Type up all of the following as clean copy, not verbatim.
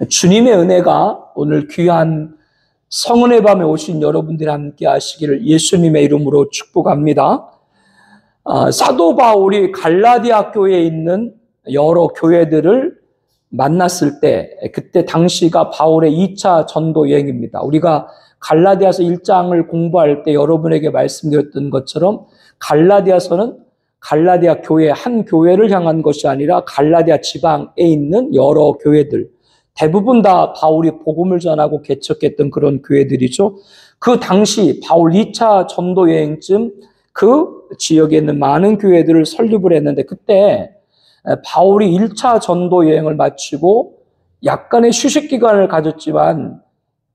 주님의 은혜가 오늘 귀한 성은의 밤에 오신 여러분들이 함께 하시기를 예수님의 이름으로 축복합니다. 사도 바울이 갈라디아 교회에 있는 여러 교회들을 만났을 때, 그때 당시가 바울의 2차 전도 여행입니다. 우리가 갈라디아서 1장을 공부할 때 여러분에게 말씀드렸던 것처럼 갈라디아서는 갈라디아 교회 한 교회를 향한 것이 아니라 갈라디아 지방에 있는 여러 교회들, 대부분 다 바울이 복음을 전하고 개척했던 그런 교회들이죠. 그 당시 바울 2차 전도 여행쯤 그 지역에 있는 많은 교회들을 설립을 했는데, 그때 바울이 1차 전도 여행을 마치고 약간의 휴식 기간을 가졌지만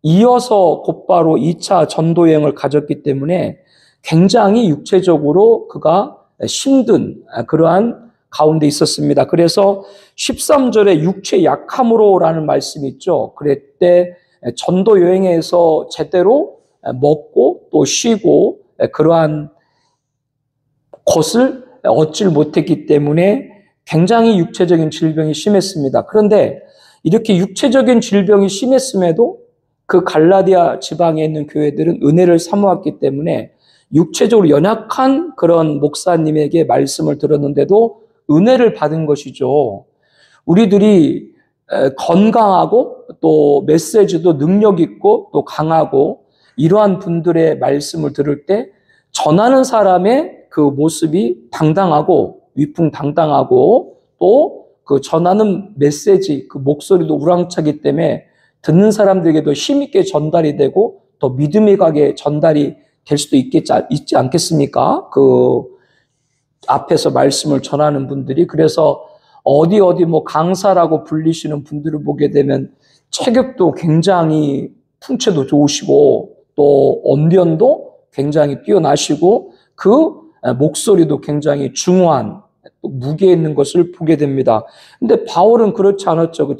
이어서 곧바로 2차 전도 여행을 가졌기 때문에 굉장히 육체적으로 그가 힘든 그러한 가운데 있었습니다. 그래서 13절에 육체 약함으로라는 말씀이 있죠. 그때 전도 여행에서 제대로 먹고 또 쉬고 그러한 것을 얻질 못했기 때문에 굉장히 육체적인 질병이 심했습니다. 그런데 이렇게 육체적인 질병이 심했음에도 그 갈라디아 지방에 있는 교회들은 은혜를 사모했기 때문에 육체적으로 연약한 그런 목사님에게 말씀을 들었는데도 은혜를 받은 것이죠. 우리들이 건강하고 또 메시지도 능력 있고 또 강하고 이러한 분들의 말씀을 들을 때 전하는 사람의 그 모습이 당당하고 위풍당당하고 또 그 전하는 메시지, 그 목소리도 우랑차기 때문에 듣는 사람들에게도 힘있게 전달이 되고 더 믿음이 가게 전달이 될 수도 있지 않겠습니까? 그 앞에서 말씀을 전하는 분들이. 그래서 어디 뭐 강사라고 불리시는 분들을 보게 되면 체격도 굉장히 풍채도 좋으시고 또 언변도 굉장히 뛰어나시고 그 목소리도 굉장히 중후한 또 무게 있는 것을 보게 됩니다. 근데 바울은 그렇지 않았죠. 그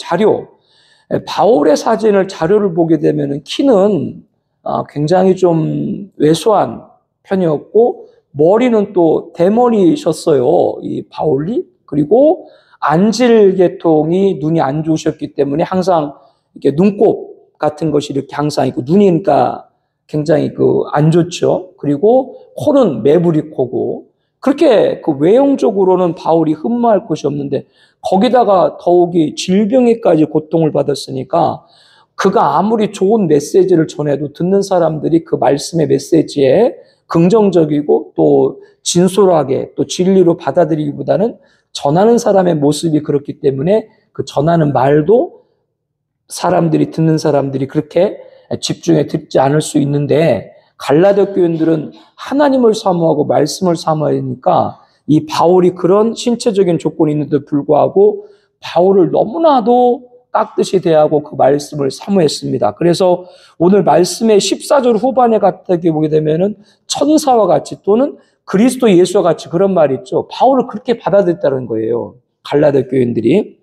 바울의 사진을 자료를 보게 되면 키는 굉장히 좀 왜소한 편이었고 머리는 또 대머리셨어요. 이 바울이. 그리고 안질계통이 눈이 안 좋으셨기 때문에 항상 이렇게 눈곱 같은 것이 이렇게 항상 있고 눈이니까 굉장히 안 좋죠. 그리고 코는 매부리 코고 그렇게 그 외형적으로는 바울이 흠모할 것이 없는데 거기다가 더욱이 질병에까지 고통을 받았으니까 그가 아무리 좋은 메시지를 전해도 듣는 사람들이 그 말씀의 메시지에 긍정적이고 또 진솔하게 또 진리로 받아들이기보다는 전하는 사람의 모습이 그렇기 때문에 그 전하는 말도 듣는 사람들이 그렇게 집중해 듣지 않을 수 있는데 갈라디아 교인들은 하나님을 사모하고 말씀을 사모하니까 이 바울이 그런 신체적인 조건이 있는데도 불구하고 바울을 너무나도 깍듯이 대하고 그 말씀을 사모했습니다. 그래서 오늘 말씀의 14절 후반에 같이 보게 되면은 천사와 같이 또는 그리스도 예수와 같이 그런 말이 있죠. 바울을 그렇게 받아들였다는 거예요. 갈라디아 교인들이.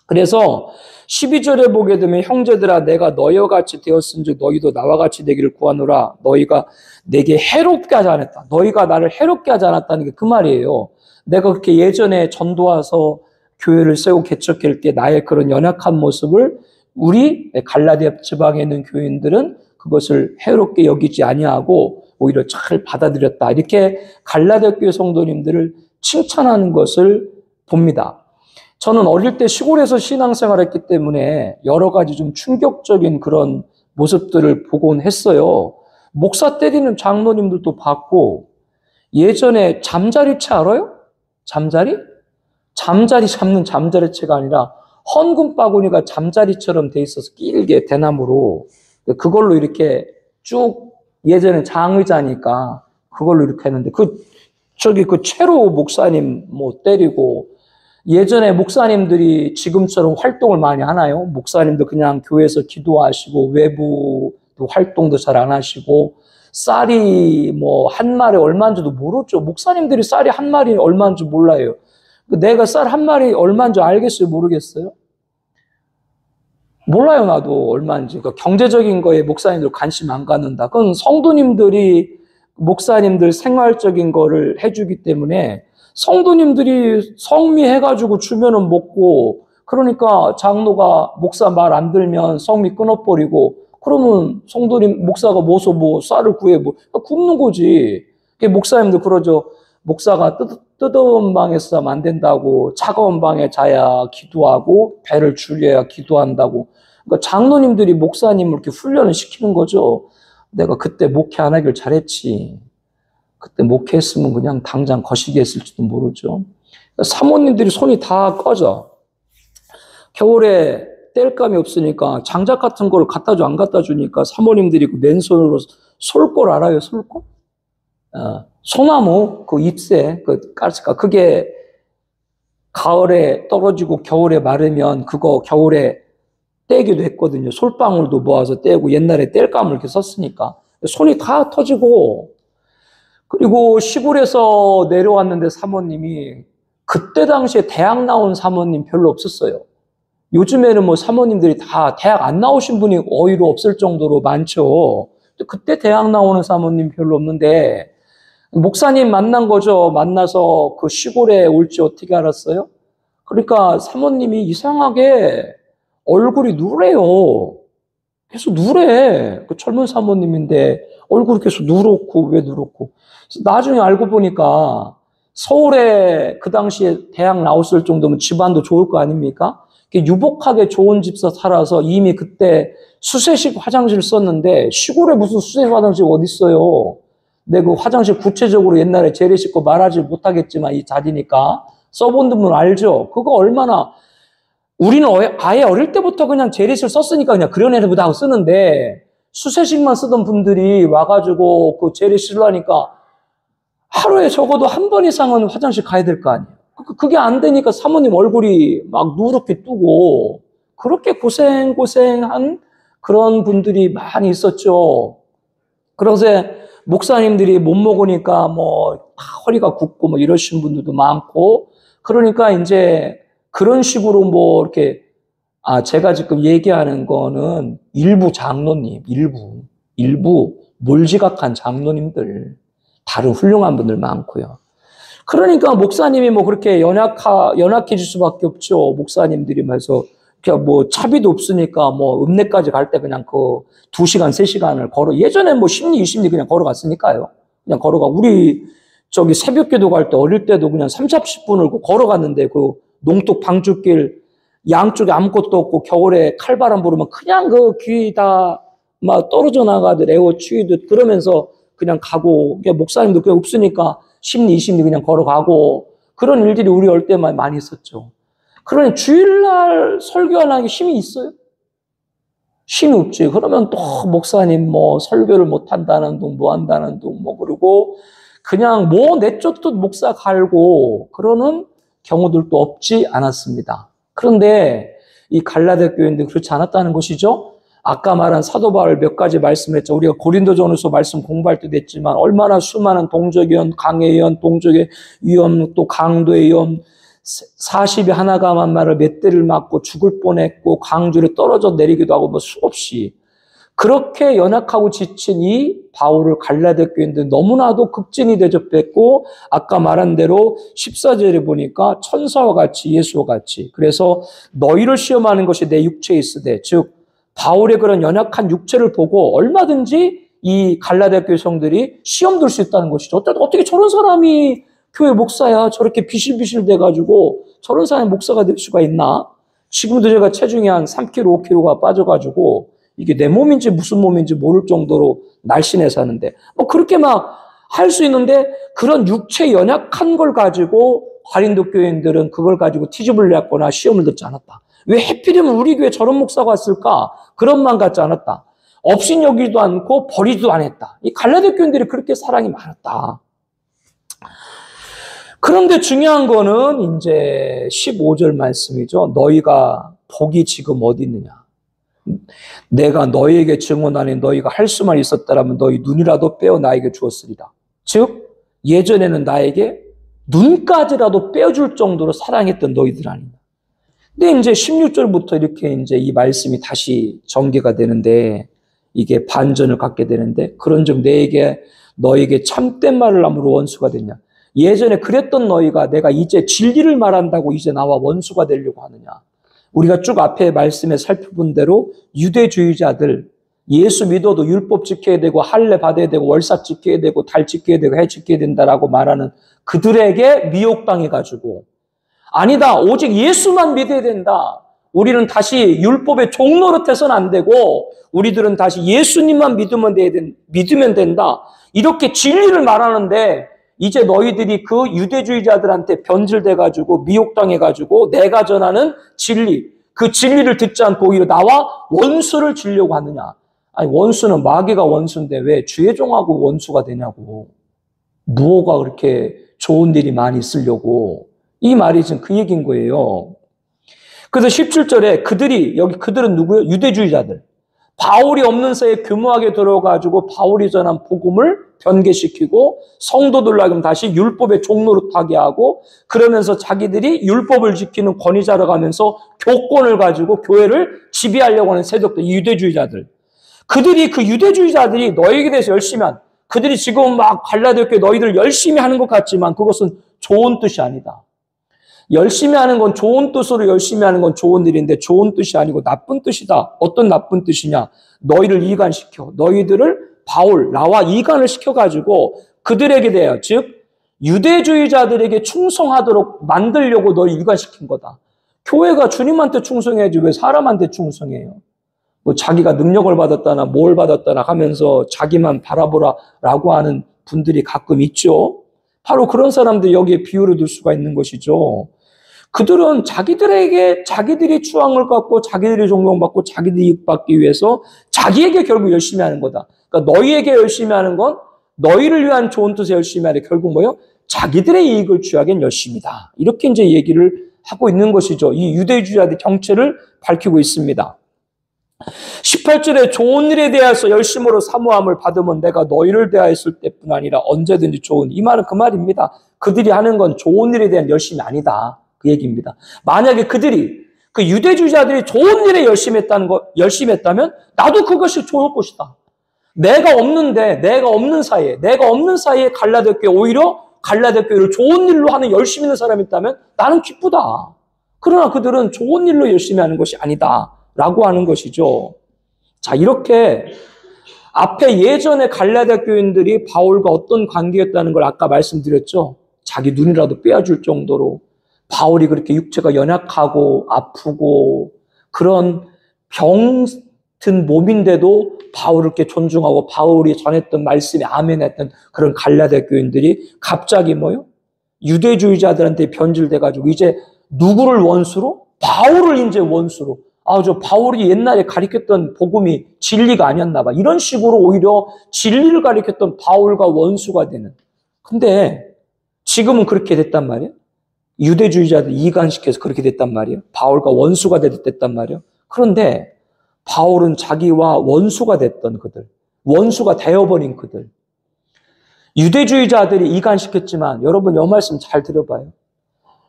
그래서 12절에 보게 되면 형제들아 내가 너희와 같이 되었은즉 너희도 나와 같이 되기를 구하노라. 너희가 내게 해롭게 하지 않았다. 너희가 나를 해롭게 하지 않았다는 게 그 말이에요. 내가 그렇게 예전에 전도 와서 교회를 세우고 개척할 때 나의 그런 연약한 모습을 우리 갈라디아 지방에 있는 교인들은 그것을 해롭게 여기지 아니하고 오히려 잘 받아들였다. 이렇게 갈라디아 교회 성도님들을 칭찬하는 것을 봅니다. 저는 어릴 때 시골에서 신앙생활을 했기 때문에 여러 가지 좀 충격적인 그런 모습들을 보곤 했어요. 목사 때리는 장로님들도 봤고 예전에 잠자리채 알아요? 잠자리 잡는 잠자리채가 아니라 헌금 바구니가 잠자리처럼 돼 있어서 길게 대나무로 그걸로 이렇게 쭉 예전에 장의자니까 그걸로 이렇게 했는데 그 채로 목사님 때리고 예전에 목사님들이 지금처럼 활동을 많이 하나요? 목사님도 그냥 교회에서 기도하시고 외부 활동도 잘 안 하시고 쌀이 한 마리 얼마인지도 모르죠. 목사님들이 쌀이 한 마리 얼마인지 몰라요. 내가 쌀 한 마리 얼마인지 알겠어요? 모르겠어요? 몰라요, 나도 얼마인지. 그러니까 경제적인 거에 목사님들 관심 안 갖는다. 그건 성도님들이 목사님들 생활적인 거를 해주기 때문에 성도님들이 성미해가지고 주면은 먹고 그러니까 장로가 목사 말 안 들면 성미 끊어버리고, 그러면 성도님 목사가 모서 뭐 쌀을 구해 뭐 굽는 거지. 목사님도 그러죠. 목사가 뜨거운 방에서 자면 안 된다고, 차가운 방에 자야 기도하고 배를 줄여야 기도한다고. 그러니까 장로님들이 목사님을 이렇게 훈련을 시키는 거죠. 내가 그때 목회 안 하길 잘했지. 그때 목회했으면 그냥 당장 거시기 했을지도 모르죠. 사모님들이 손이 다 꺼져. 겨울에 땔감이 없으니까 장작 같은 걸 갖다 줘, 안 갖다 주니까 사모님들이 그 맨손으로 솔골 알아요, 솔골? 소나무 그 잎새, 그 가스가 그게 가을에 떨어지고 겨울에 마르면 그거 겨울에 떼기도 했거든요. 솔방울도 모아서 떼고 옛날에 땔감을 이렇게 썼으니까 손이 다 터지고, 그리고 시골에서 내려왔는데 사모님이 그때 당시에 대학 나온 사모님 별로 없었어요. 요즘에는 뭐 사모님들이 다 대학 안 나오신 분이 어이로 없을 정도로 많죠. 그때 대학 나오는 사모님 별로 없는데 목사님 만난 거죠. 만나서 그 시골에 올지 어떻게 알았어요? 그러니까 사모님이 이상하게 얼굴이 누래요. 계속 누래. 그 젊은 사모님인데 얼굴이 계속 누렇고, 왜 누렇고. 나중에 알고 보니까 서울에 그 당시에 대학 나왔을 정도면 집안도 좋을 거 아닙니까? 유복하게 좋은 집서 살아서 이미 그때 수세식 화장실 썼는데, 시골에 무슨 수세식 화장실 어디 있어요? 내 그 화장실 구체적으로 옛날에 재래식 거 말하지 못하겠지만 이 자리니까 써본 분은 알죠? 그거 얼마나, 우리는 아예 어릴 때부터 그냥 재래식 썼으니까 그냥 그려내보다 하고 쓰는데, 수세식만 쓰던 분들이 와가지고 그 재래식 쓰려니까 하루에 적어도 한 번 이상은 화장실 가야 될 거 아니에요. 그게 안 되니까 사모님 얼굴이 막 누렇게 뜨고, 그렇게 고생한 그런 분들이 많이 있었죠. 그래서 목사님들이 못 먹으니까 뭐 허리가 굽고 뭐 이러신 분들도 많고, 그러니까 이제 그런 식으로 뭐 이렇게, 제가 지금 얘기하는 거는 일부 장로님, 일부 몰지각한 장로님들, 다른 훌륭한 분들 많고요. 그러니까 목사님이 뭐 그렇게 연약해질 수밖에 없죠. 목사님들이 말해서 그냥 뭐 차비도 없으니까 뭐 읍내까지 갈 때 그냥 그 2시간, 3시간을 예전에 뭐 10리, 20리 그냥 걸어갔으니까요. 그냥 우리 저기 새벽기도 갈 때 어릴 때도 그냥 30분을 걸어갔는데, 그 농둑 방죽길 양쪽에 아무것도 없고 겨울에 칼바람 불으면 그냥 그 귀 다 막 떨어져 나가듯 에어 추위듯 그러면서 그냥 가고, 목사님도 그게 없으니까 10리, 20리 그냥 걸어가고, 그런 일들이 우리 올 때만 많이 있었죠. 그러니 주일날 설교하는 게 힘이 있어요? 힘이 없지. 그러면 또 목사님 뭐 설교를 못 한다는 둥, 뭐 한다는 둥, 뭐 그러고 그냥 뭐 내쫓도 목사 갈고 그러는 경우들도 없지 않았습니다. 그런데 이 갈라디아 교인들 그렇지 않았다는 것이죠. 아까 말한 사도 바울 몇 가지 말씀했죠. 우리가 고린도전후서 말씀 공부할 때도 했지만 얼마나 수많은 동족의 위험, 강의 위험, 동족의 위험, 또 강도의 위험, 40이 하나가 한 말을 몇 대를 맞고 죽을 뻔했고 강줄에 떨어져 내리기도 하고 뭐 수없이 그렇게 연약하고 지친 이 바울을 갈라디아 교인들 너무나도 극진히 대접했고, 아까 말한 대로 14절에 보니까 천사와 같이 예수와 같이, 그래서 너희를 시험하는 것이 내 육체에 있으되, 즉 바울의 그런 연약한 육체를 보고 얼마든지 이 갈라디아 교회 성들이 시험 들 수 있다는 것이죠. 어떻게 저런 사람이 교회 목사야? 저렇게 비실비실 돼가지고 저런 사람이 목사가 될 수가 있나? 지금도 제가 체중이 한 3kg, 5kg가 빠져가지고 이게 내 몸인지 무슨 몸인지 모를 정도로 날씬해 사는데, 뭐 그렇게 막 할 수 있는데, 그런 육체 연약한 걸 가지고 가린도 교인들은 그걸 가지고 티집을 냈거나 시험을 듣지 않았다. 왜 하필이면 우리 교회 저런 목사가 왔을까? 그런 만 같지 않았다. 업신여기도 않고 버리지도 않았다. 이 갈라디아 교인들이 그렇게 사랑이 많았다. 그런데 중요한 거는 이제 15절 말씀이죠. 너희가 복이 지금 어디 있느냐? 내가 너희에게 증언하니 너희가 할 수만 있었다라면 너희 눈이라도 빼어 나에게 주었으리라. 즉 예전에는 나에게 눈까지라도 빼어줄 정도로 사랑했던 너희들 아닌가. 근데 이제 16절부터 이렇게 이제 이 말씀이 다시 전개가 되는데, 이게 반전을 갖게 되는데, 그런즉 너에게 참된 말을 함으로 원수가 됐냐? 예전에 그랬던 너희가 내가 이제 진리를 말한다고 이제 나와 원수가 되려고 하느냐? 우리가 쭉 앞에 말씀에 살펴본 대로 유대주의자들, 예수 믿어도 율법 지켜야 되고 할례 받아야 되고 월삭 지켜야 되고 달 지켜야 되고 해 지켜야 된다라고 말하는 그들에게 미혹당해가지고 아니다, 오직 예수만 믿어야 된다. 우리는 다시 율법의 종노릇해서는 안 되고 우리들은 다시 예수님만 믿으면 된다. 이렇게 진리를 말하는데 이제 너희들이 그 유대주의자들한테 변질돼가지고 미혹당해가지고 내가 전하는 진리, 그 진리를 듣지 않고 오히려 나와 원수를 지려고 하느냐. 아니 원수는 마귀가 원수인데 왜 주의종하고 원수가 되냐고. 무엇가 그렇게 좋은 일이 많이 있으려고. 이 말이 지금 그 얘기인 거예요. 그래서 17절에 그들은 누구예요? 유대주의자들. 바울이 없는 사이에 교묘하게 들어가지고 바울이 전한 복음을 변개시키고 성도들로 하여금 다시 율법의 종노릇하게 하고 그러면서 자기들이 율법을 지키는 권위자로 가면서 교권을 가지고 교회를 지배하려고 하는 세력들, 유대주의자들. 그 유대주의자들이 너에게 대해서 열심히 그들이 지금 막 갈라디아 교회 너희들 열심히 하는 것 같지만 그것은 좋은 뜻이 아니다. 열심히 하는 건 좋은 뜻으로 열심히 하는 건 좋은 일인데 좋은 뜻이 아니고 나쁜 뜻이다. 어떤 나쁜 뜻이냐? 너희를 이간시켜. 너희들을 나와 이간을 시켜가지고 그들에게 대하여 즉 유대주의자들에게 충성하도록 만들려고 너희 이간시킨 거다. 교회가 주님한테 충성해야지 왜 사람한테 충성해요? 뭐 자기가 능력을 받았다나 뭘 받았다나 하면서 자기만 바라보라라고 하는 분들이 가끔 있죠. 바로 그런 사람들 여기에 비유를 둘 수가 있는 것이죠. 그들은 자기들이 추앙을 갖고 자기들이 존경받고 자기들이 이익받기 위해서 자기에게 결국 열심히 하는 거다. 그러니까 너희에게 열심히 하는 건 너희를 위한 좋은 뜻에 열심히 하는 결국 뭐예요? 자기들의 이익을 취하기엔 열심이다. 이렇게 이제 얘기를 하고 있는 것이죠. 이 유대주의자들의 정체를 밝히고 있습니다. 18절에 좋은 일에 대해서 열심으로 사모함을 받으면 내가 너희를 대하였을 때뿐 아니라 언제든지 이 말은 그 말입니다. 그들이 하는 건 좋은 일에 대한 열심이 아니다. 그 얘기입니다. 만약에 그 유대주의자들이 좋은 일에 열심히 했다면 나도 그것이 좋을 것이다. 내가 없는 사이에 갈라디아 교회 오히려 갈라디아 교회를 좋은 일로 하는 열심히 있는 사람이 있다면 나는 기쁘다. 그러나 그들은 좋은 일로 열심히 하는 것이 아니다. 라고 하는 것이죠. 자, 이렇게 앞에 예전에 갈라디아 교인들이 바울과 어떤 관계였다는 걸 아까 말씀드렸죠. 자기 눈이라도 빼앗을 정도로 바울이 그렇게 육체가 연약하고 아프고 그런 병든 몸인데도 바울을 이렇게 존중하고 바울이 전했던 말씀에 아멘했던 그런 갈라디아 교인들이 갑자기 유대주의자들한테 변질돼가지고 이제 누구를 원수로? 바울을 이제 원수로. 저 바울이 옛날에 가르쳤던 복음이 진리가 아니었나 봐. 이런 식으로 오히려 진리를 가르쳤던 바울과 원수가 되는. 근데 지금은 그렇게 됐단 말이에요. 유대주의자들 이간시켜서 그렇게 됐단 말이에요. 바울과 원수가 됐단 말이에요. 그런데 바울은 자기와 원수가 됐던 그들, 원수가 되어버린 그들. 유대주의자들이 이간시켰지만 여러분 이 말씀 잘 들어봐요.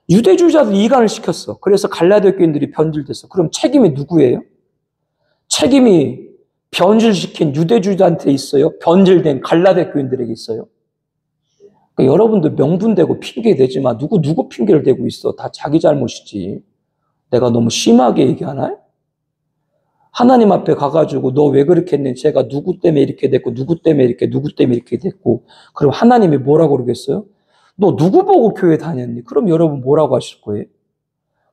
유대주의자들이 이간을 시켰어. 그래서 갈라디아 교인들이 변질됐어. 그럼 책임이 누구예요? 책임이 변질시킨 유대주의자한테 있어요? 변질된 갈라디아 교인들에게 있어요? 그러니까 여러분들 명분대고 핑계대지만 누구 핑계를 대고 있어. 다 자기 잘못이지. 내가 너무 심하게 얘기하나요? 하나님 앞에 가가지고 너 왜 그렇게 했니? 제가 누구 때문에 이렇게 됐고 누구 때문에 이렇게 됐고 그럼 하나님이 뭐라고 그러겠어요? 너 누구 보고 교회 다녔니? 그럼 여러분 뭐라고 하실 거예요?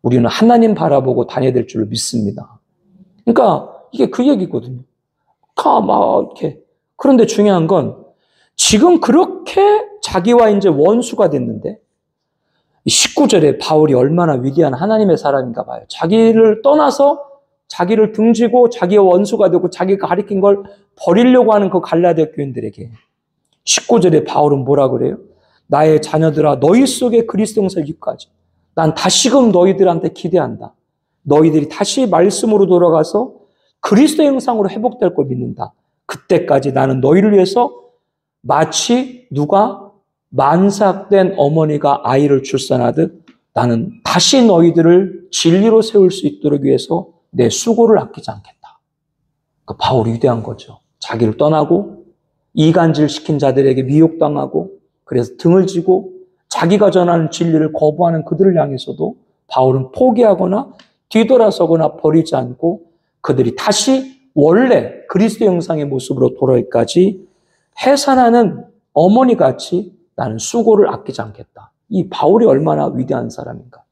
우리는 하나님 바라보고 다녀야 될 줄 믿습니다. 그러니까 이게 그 얘기거든요. 이렇게. 그런데 중요한 건 지금 그렇게 자기와 이제 원수가 됐는데 19절에 바울이 얼마나 위대한 하나님의 사람인가 봐요. 자기를 떠나서 자기를 등지고 자기의 원수가 되고 자기가 가리킨 걸 버리려고 하는 그 갈라디아 교인들에게 19절에 바울은 뭐라 그래요? 나의 자녀들아 너희 속에 그리스도 형상을 입고하지. 난 다시금 너희들한테 기대한다. 너희들이 다시 말씀으로 돌아가서 그리스도 형상으로 회복될 걸 믿는다. 그때까지 나는 너희를 위해서 마치 누가 만삭된 어머니가 아이를 출산하듯 나는 다시 너희들을 진리로 세울 수 있도록 위해서 내 수고를 아끼지 않겠다. 그 바울이 위대한 거죠. 자기를 떠나고 이간질 시킨 자들에게 미혹당하고 그래서 등을 지고 자기가 전하는 진리를 거부하는 그들을 향해서도 바울은 포기하거나 뒤돌아서거나 버리지 않고 그들이 다시 원래 그리스도 형상의 모습으로 돌아오기까지 해산하는 어머니같이 나는 수고를 아끼지 않겠다. 이 바울이 얼마나 위대한 사람인가.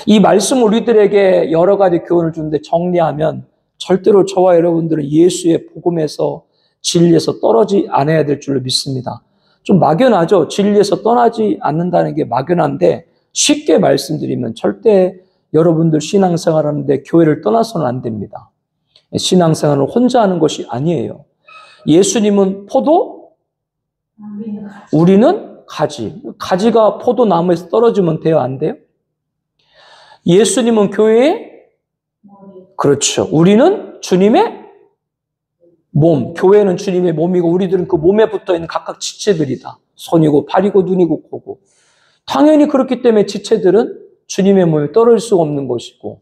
이 말씀 우리들에게 여러 가지 교훈을 주는데 정리하면 절대로 저와 여러분들은 예수의 복음에서 진리에서 떨어지지 않아야 될 줄로 믿습니다. 좀 막연하죠. 진리에서 떠나지 않는다는 게 막연한데 쉽게 말씀드리면 절대 여러분들 신앙생활하는데 교회를 떠나서는 안 됩니다. 신앙생활을 혼자 하는 것이 아니에요. 예수님은 포도, 우리는 가지. 가지가 포도나무에서 떨어지면 돼요? 안 돼요? 예수님은 교회의 그렇죠. 우리는 주님의 몸, 교회는 주님의 몸이고 우리들은 그 몸에 붙어있는 각각 지체들이다. 손이고 발이고 눈이고 코고. 당연히 그렇기 때문에 지체들은 주님의 몸에 떨어질 수가 없는 것이고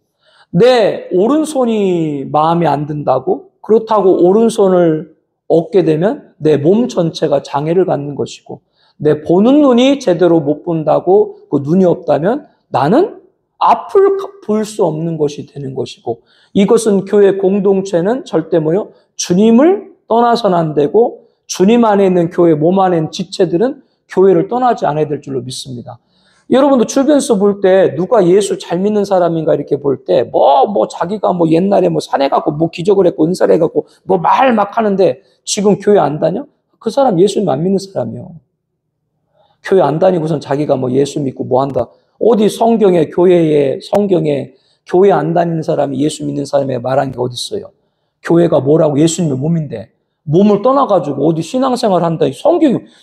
내 오른손이 마음에 안 든다고 그렇다고 오른손을 얻게 되면 내 몸 전체가 장애를 갖는 것이고 내 보는 눈이 제대로 못 본다고 그 눈이 없다면 나는 앞을 볼 수 없는 것이 되는 것이고 이것은 교회 공동체는 절대 뭐요? 주님을 떠나서는 안 되고 주님 안에 있는 교회 몸 안에 있는 지체들은 교회를 떠나지 않아야 될 줄로 믿습니다. 여러분도 주변에서 볼 때 누가 예수 잘 믿는 사람인가 이렇게 볼 때 자기가 옛날에 산에 가고 기적을 했고 은사를 해갖고 말 막 하는데 지금 교회 안 다녀? 그 사람 예수님 안 믿는 사람이요. 교회 안 다니고선 자기가 예수 믿고 한다. 어디 성경에 교회 안 다니는 사람이 예수 믿는 사람에게 말한 게 어디 있어요? 교회가 뭐라고 예수님의 몸인데 몸을 떠나가지고 어디 신앙생활 한다.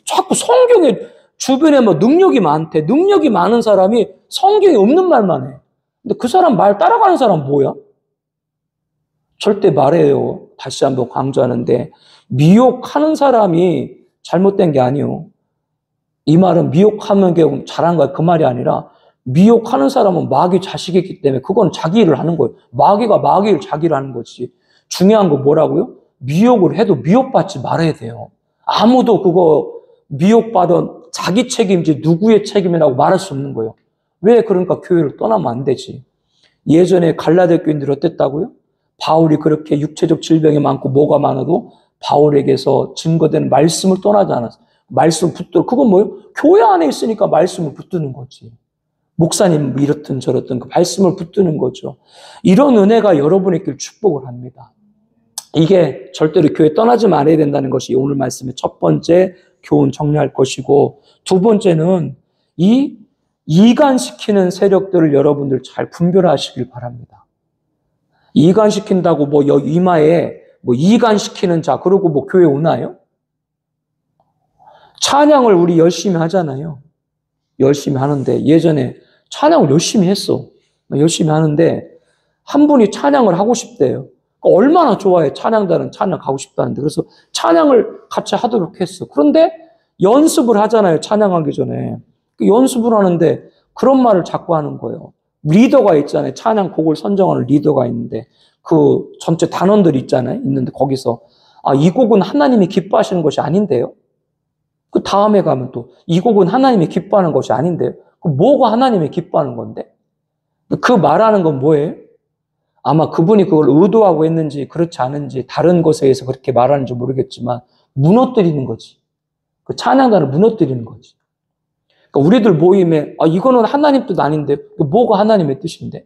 자꾸 성경에 주변에 능력이 많대. 능력이 많은 사람이 성경에 없는 말만 해. 근데 그 사람 말 따라가는 사람 뭐야? 절대 말해요. 다시 한번 강조하는데 미혹하는 사람이 잘못된 게 아니에요. 이 말은 미혹하는 게 잘한 거야. 그 말이 아니라 미혹하는 사람은 마귀 자식이기 때문에 그건 자기 일을 하는 거예요. 마귀가 마귀 일 자기 일을 하는 거지. 중요한 거 뭐라고요? 미혹을 해도 미혹받지 말아야 돼요. 아무도 그거 미혹받은 자기 책임이지 누구의 책임이라고 말할 수 없는 거예요. 왜 그러니까 교회를 떠나면 안 되지. 예전에 갈라디아 교인들이 어땠다고요? 바울이 그렇게 육체적 질병이 많고 뭐가 많아도 바울에게서 증거되는 말씀을 떠나지 않았어. 말씀 붙들어. 그건 뭐예요? 교회 안에 있으니까 말씀을 붙드는 거지. 목사님 이렇든 저렇든 그 말씀을 붙드는 거죠. 이런 은혜가 여러분에게 축복을 합니다. 이게 절대로 교회 떠나지 말아야 된다는 것이 오늘 말씀의 첫 번째 교훈 정리할 것이고 두 번째는 이 이간시키는 세력들을 여러분들 잘 분별하시길 바랍니다. 이간시킨다고 이마에 이간시키는 자 그러고 교회 오나요? 찬양을 우리 열심히 하잖아요. 열심히 하는데 예전에 찬양을 열심히 했어. 열심히 하는데 한 분이 찬양을 하고 싶대요. 얼마나 좋아해. 찬양단은 찬양 가고 싶다는데. 그래서 찬양을 같이 하도록 했어. 그런데 연습을 하잖아요. 찬양하기 전에. 연습을 하는데 그런 말을 자꾸 하는 거예요. 리더가 있잖아요. 찬양 곡을 선정하는 리더가 있는데 그 전체 단원들이 있잖아요. 있는데 거기서 이 곡은 하나님이 기뻐하시는 것이 아닌데요. 그 다음에 가면 또 이 곡은 하나님이 기뻐하는 것이 아닌데요. 그 뭐가 하나님이 기뻐하는 건데? 그 말하는 건 뭐예요? 아마 그분이 그걸 의도하고 했는지 그렇지 않은지 다른 것에 의해서 그렇게 말하는지 모르겠지만 무너뜨리는 거지. 그 찬양단을 무너뜨리는 거지. 그러니까 우리들 모임에 이거는 하나님 뜻 아닌데 뭐가 하나님의 뜻인데?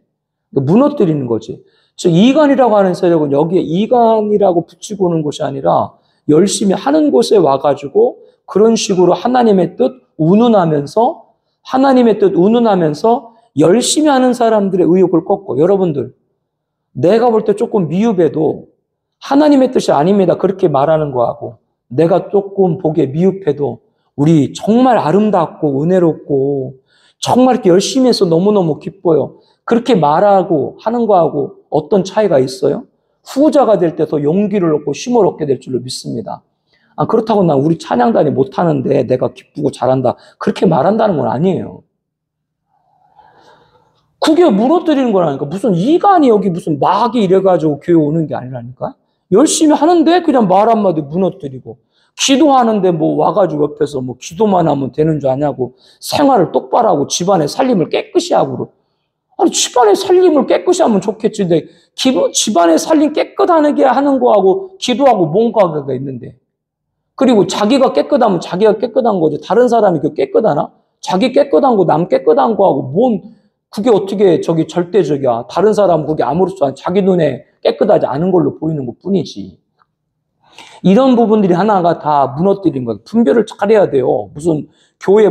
무너뜨리는 거지. 즉 이간이라고 하는 세력은 여기에 이간이라고 붙이고 오는 것이 아니라 열심히 하는 곳에 와가지고 그런 식으로 하나님의 뜻 운운하면서 열심히 하는 사람들의 의욕을 꺾고 여러분들 내가 볼 때 조금 미흡해도 하나님의 뜻이 아닙니다. 그렇게 말하는 거하고 내가 조금 보기에 미흡해도 우리 정말 아름답고 은혜롭고 정말 이렇게 열심히 해서 너무너무 기뻐요. 그렇게 말하고 하는 거하고 어떤 차이가 있어요? 후자가 될 때 더 용기를 얻고 힘을 얻게 될 줄로 믿습니다. 그렇다고 나 우리 찬양단이 못하는데 내가 기쁘고 잘한다. 그렇게 말한다는 건 아니에요. 그게 무너뜨리는 거라니까. 무슨 이간이 여기 무슨 막이 이래가지고 교회 오는 게 아니라니까. 열심히 하는데 그냥 말 한마디 무너뜨리고 기도하는데 와가지고 옆에서 기도만 하면 되는 줄 아냐고 생활을 똑바로 하고 집안의 살림을 깨끗이 하고 아니, 집안의 살림을 깨끗이 하면 좋겠지. 근데 집안의 살림 깨끗하게 하는 거하고 기도하고 뭔가가 있는데. 그리고 자기가 깨끗하면 자기가 깨끗한 거지. 다른 사람이 그 깨끗하나? 자기 깨끗한 거, 남 깨끗한 거하고 그게 어떻게 절대적이야. 다른 사람은 그게 아무렇지도 않아. 자기 눈에 깨끗하지 않은 걸로 보이는 것 뿐이지. 이런 부분들이 하나가 다 무너뜨린 거예요. 분별을 잘해야 돼요. 무슨 교회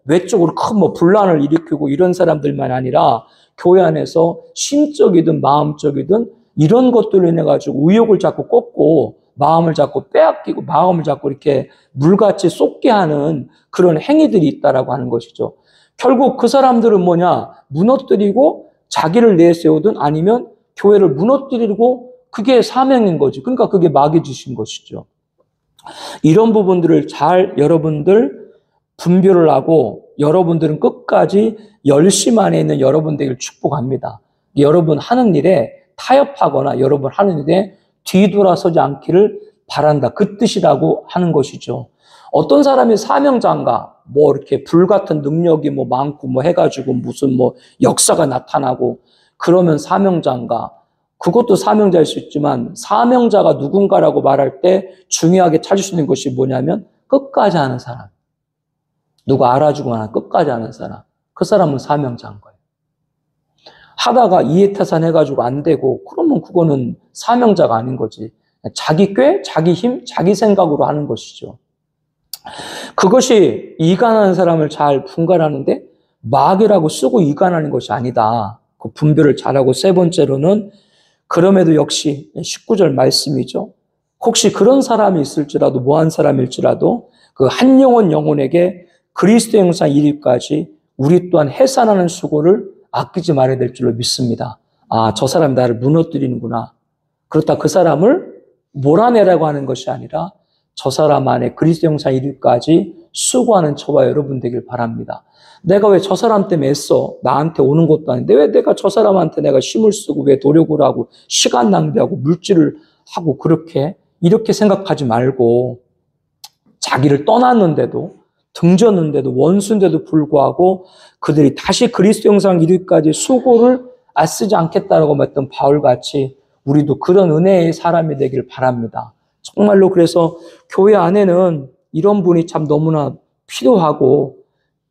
외적으로 큰 분란을 일으키고 이런 사람들만 아니라 교회 안에서 심적이든 마음적이든 이런 것들로 인해 가지고 의욕을 자꾸 꺾고 마음을 자꾸 빼앗기고 마음을 자꾸 이렇게 물같이 쏟게 하는 그런 행위들이 있다라고 하는 것이죠. 결국 그 사람들은 무너뜨리고 자기를 내세우든 아니면 교회를 무너뜨리고 그게 사명인 거지. 그러니까 그게 마귀 주신 것이죠. 이런 부분들을 잘 여러분들 분별을 하고 여러분들은 끝까지 열심 안에 있는 여러분 되기를 축복합니다. 여러분 하는 일에 타협하거나 여러분 하는 일에 뒤돌아서지 않기를 바란다. 그 뜻이라고 하는 것이죠. 어떤 사람이 사명자인가, 이렇게 불같은 능력이 많고 해가지고 무슨 역사가 나타나고 그러면 사명자인가. 그것도 사명자일 수 있지만 사명자가 누군가라고 말할 때 중요하게 찾을 수 있는 것이 뭐냐면 끝까지 하는 사람. 누가 알아주고 하나 끝까지 하는 사람. 그 사람은 사명자인 거예요. 하다가 이해타산해가지고 안 되고 그러면 그거는 사명자가 아닌 거지. 자기 꾀, 자기 힘, 자기 생각으로 하는 것이죠. 그것이 이간하는 사람을 잘 분간하는데 마귀라고 쓰고 이간하는 것이 아니다. 그 분별을 잘하고 세 번째로는 그럼에도 역시 19절 말씀이죠. 혹시 그런 사람이 있을지라도 뭐한 사람일지라도 그 한 영혼에게 그리스도 형상 이르기까지 우리 또한 해산하는 수고를 아끼지 말아야 될 줄로 믿습니다. 저 사람이 나를 무너뜨리는구나. 그렇다 그 사람을 몰아내라고 하는 것이 아니라 저 사람 안에 그리스도 형상 이르기까지 수고하는 저와 여러분 되길 바랍니다. 내가 왜 저 사람 때문에 애써 나한테 오는 것도 아닌데 왜 내가 저 사람한테 내가 힘을 쓰고 왜 노력을 하고 시간 낭비하고 물질을 하고 이렇게 생각하지 말고 자기를 떠났는데도 등졌는데도 원수인데도 불구하고 그들이 다시 그리스도 형상 이르기까지 수고를 애쓰지 않겠다라고 했던 바울같이 우리도 그런 은혜의 사람이 되길 바랍니다. 정말로 그래서 교회 안에는 이런 분이 참 너무나 필요하고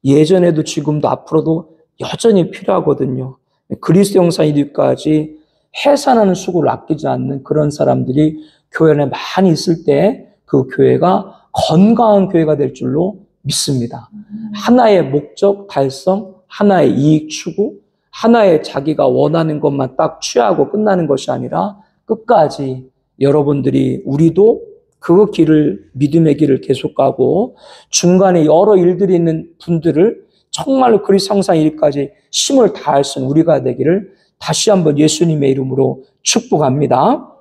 예전에도 지금도 앞으로도 여전히 필요하거든요. 그리스도 형상 이르기까지 해산하는 수고를 아끼지 않는 그런 사람들이 교회 안에 많이 있을 때 그 교회가 건강한 교회가 될 줄로 믿습니다. 하나의 목적 달성, 하나의 이익 추구, 하나의 자기가 원하는 것만 딱 취하고 끝나는 것이 아니라 끝까지 여러분들이 우리도 그 길을 믿음의 길을 계속 가고 중간에 여러 일들이 있는 분들을 정말로 그리스도 형상 이르기까지 힘을 다할 수 있는 우리가 되기를 다시 한번 예수님의 이름으로 축복합니다.